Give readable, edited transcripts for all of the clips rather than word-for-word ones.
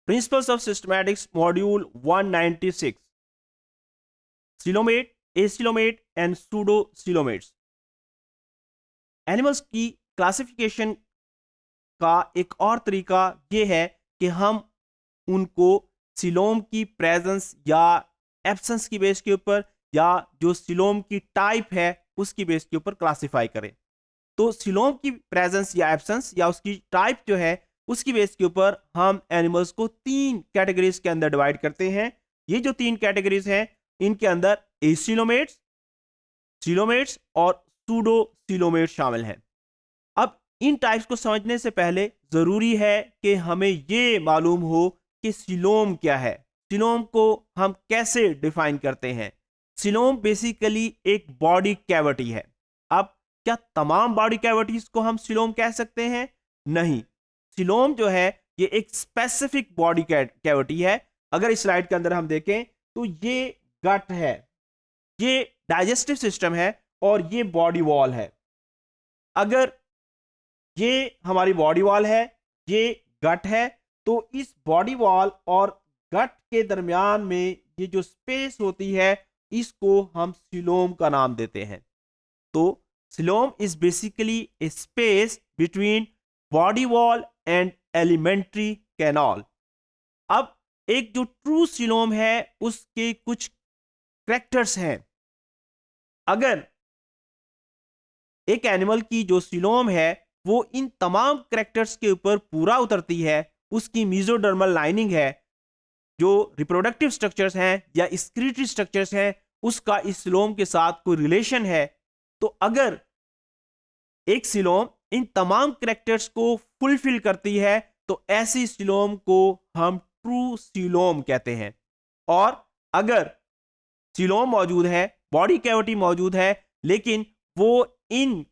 Principles of systematics module 196, coelomate, acoelomate and pseudocoelomates. Animals की classification का एक और तरीका ये है कि हम उनको सिलोम की प्रेजेंस या एब्सेंस की बेस के ऊपर या जो सिलोम की टाइप है उसकी बेस के ऊपर क्लासिफाई करें। तो सिलोम की प्रेजेंस या एब्सेंस या उसकी टाइप जो है उसकी बेस के ऊपर हम एनिमल्स को 3 कैटेगरीज के अंदर डिवाइड करते हैं। ये जो 3 कैटेगरीज हैं इनके अंदर एसिलोमेट्स, सिलोमेट्स और सूडोसिलोमेट्स शामिल हैं। अब इन टाइप्स को समझने से पहले जरूरी है कि हमें ये मालूम हो कि सिलोम क्या है, सिलोम को हम कैसे डिफाइन करते हैं। सिलोम बेसिकली एक बॉडी कैविटी है। अब क्या तमाम बॉडी कैविटीज को हम सिलोम कह सकते हैं? नहीं, सिलोम जो है ये एक स्पेसिफिक बॉडी कैविटी है। अगर इस स्लाइड के अंदर हम देखें तो ये गट है, ये डाइजेस्टिव सिस्टम है और ये बॉडी वॉल है। अगर ये हमारी बॉडी वॉल है, ये गट है, तो इस बॉडी वॉल और गट के दरमियान में ये जो स्पेस होती है इसको हम सिलोम का नाम देते हैं। तो coelom is basically A space between body wall and alimentary canal. अब एक जो ट्रू सिलोम है उसके कुछ कैरेक्टर्स हैं। अगर एक एनिमल की जो सिलोम है वो इन तमाम कैरेक्टर्स के ऊपर पूरा उतरती है, उसकी मेसोडर्मल लाइनिंग है, जो रिप्रोडक्टिव स्ट्रक्चर्स हैं या एक्सक्रीटरी स्ट्रक्चर्स हैं, उसका इस सिलोम के साथ कोई रिलेशन है, तो अगर एक सिलोम इन तमाम कैरेक्टर्स को फुलफिल करती है तो ऐसी सिलोम को हम ट्रू सिलोम कहते हैं। और अगर सिलोम मौजूद है, बॉडी कैविटी मौजूद है, लेकिन वो इन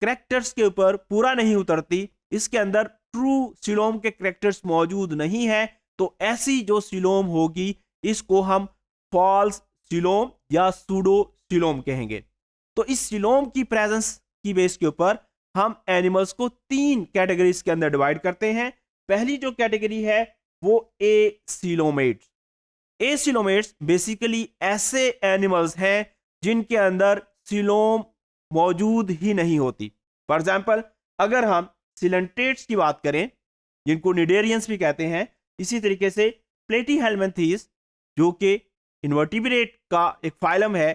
कैरेक्टर्स के ऊपर पूरा नहीं उतरती, इसके अंदर ट्रू सिलोम के कैरेक्टर्स मौजूद नहीं है, तो ऐसी जो सिलोम होगी इसको हम फॉल्स सिलोम या सूडो सिलोम कहेंगे। तो इस सिलोम की प्रेजेंस की बेस के ऊपर हम एनिमल्स को 3 कैटेगरीज के अंदर डिवाइड करते हैं। पहली जो कैटेगरी है वो एसिलोमेट्स। एसिलोमेट्स बेसिकली ऐसे एनिमल्स हैं जिनके अंदर सिलोम मौजूद ही नहीं होती। फॉर एग्जाम्पल, अगर हम सिलेंट्रेट्स की बात करें जिनको निडेरियंस भी कहते हैं, इसी तरीके से प्लेटीहेल्मिन्थीज जो कि इन्वर्टिब्रेट का एक फाइलम है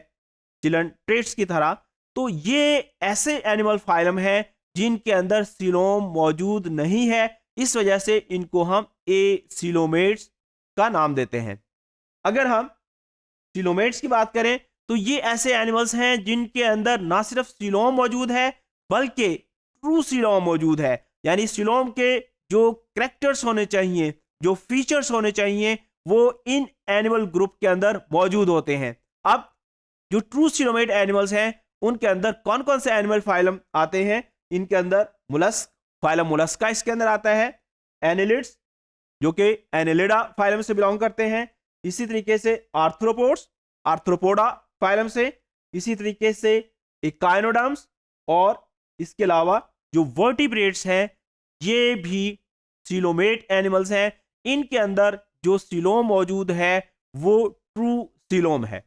सिलेंट्रेट्स की तरह, तो ये ऐसे एनिमल फाइलम हैं जिनके अंदर सिलोम मौजूद नहीं है, इस वजह से इनको हम एसिलोमेट्स का नाम देते हैं। अगर हम सिलोमेट्स की बात करें तो ये ऐसे एनिमल्स हैं जिनके अंदर ना सिर्फ सिलोम मौजूद है बल्कि ट्रू सिलोम मौजूद है, यानी सिलोम के जो कैरेक्टर्स होने चाहिए, जो फीचर्स होने चाहिए, वो इन एनिमल ग्रुप के अंदर मौजूद होते हैं। अब जो ट्रू सिलोमेट एनिमल्स हैं उनके अंदर कौन कौन से एनिमल फाइलम आते हैं? इनके अंदर मुलस्क, फाइलम मुलस्का इसके अंदर आता है, एनिलिड्स जो कि एनिलिडा फाइलम से बिलोंग करते हैं, इसी तरीके से आर्थ्रोपोड्स, आर्थ्रोपोडा फाइलम से, इसी तरीके से इकाइनोडर्म्स, और इसके अलावा जो वर्टिब्रेट्स हैं ये भी सिलोमेट एनिमल्स हैं। इनके अंदर जो सिलोम मौजूद है वो ट्रू सिलोम है।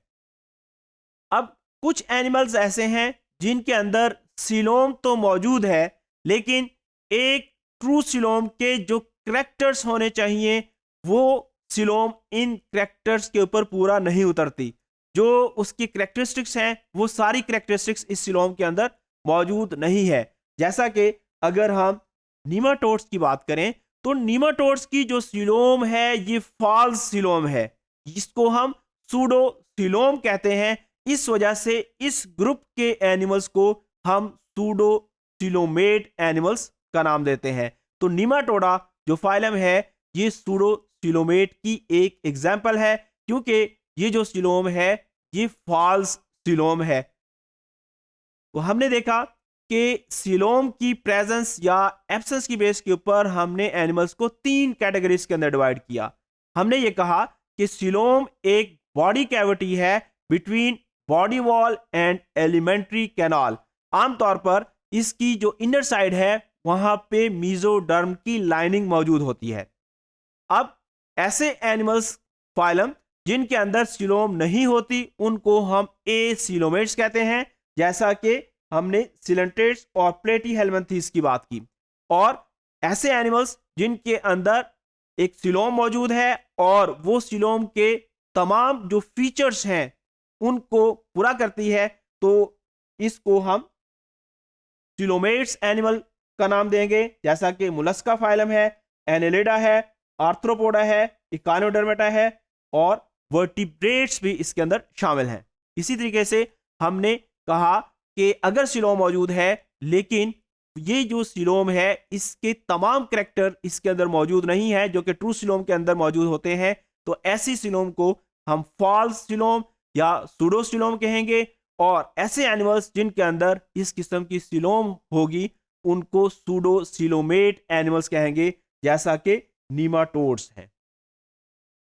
अब कुछ एनिमल्स ऐसे हैं जिनके अंदर सिलोम तो मौजूद है लेकिन एक ट्रू सिलोम के जो कैरेक्टर्स होने चाहिए वो सिलोम इन कैरेक्टर्स के ऊपर पूरा नहीं उतरती। जो उसकी कैरेक्टरिस्टिक्स हैं वो सारी कैरेक्टरिस्टिक्स इस सिलोम के अंदर मौजूद नहीं है। जैसा कि अगर हम नीमाटोड्स की बात करें तो नीमाटोड्स की जो सिलोम है ये फॉल्स सिलोम है, इसको हम सूडो सिलोम कहते हैं। इस वजह से इस ग्रुप के एनिमल्स को हम सूडो सिलोमेट एनिमल्स का नाम देते हैं। तो नीमाटोडा जो फाइलम है ये सूडो सिलोमेट की एक एग्जाम्पल है, क्योंकि ये जो सिलोम है ये फॉल्स सिलोम है। तो हमने देखा कि सिलोम की प्रेजेंस या एब्सेंस की बेस के ऊपर हमने एनिमल्स को 3 कैटेगरीज के अंदर डिवाइड किया। हमने ये कहा कि सिलोम एक बॉडी कैविटी है between body wall and alimentary canal. आमतौर पर इसकी जो इनर साइड है वहां पे मेसोडर्म की लाइनिंग मौजूद होती है। अब ऐसे एनिमल्स फाइलम जिनके अंदर सीलोम नहीं होती उनको हम एसीलोमेट्स कहते हैं, जैसा कि हमने सिलेंट्रेट्स और प्लेटीहेल्मिन्थीज की बात की। और ऐसे एनिमल्स जिनके अंदर एक सीलोम मौजूद है और वो सीलोम के तमाम जो फीचर्स हैं उनको पूरा करती है, तो इसको हम सीलोमेट्स एनिमल का नाम देंगे, जैसा कि मुलस्का फाइलम है, एनेलिडा है, आर्थ्रोपोडा है, इकानोडर्मेटा है और वर्टिब्रेट्स भी इसके अंदर शामिल हैं। इसी तरीके से हमने कहा कि अगर सीलोम मौजूद है लेकिन ये जो सीलोम है इसके तमाम करैक्टर इसके अंदर मौजूद नहीं है जो कि ट्रू सीलोम के अंदर मौजूद होते हैं, तो ऐसी सीलोम को हम फॉल्स सीलोम या सूडो सीलोम कहेंगे। और ऐसे एनिमल्स जिनके अंदर इस किस्म की सीलोम होगी उनको सूडो सीलोमेट एनिमल्स कहेंगे, जैसा कि नीमाटोड्स हैं।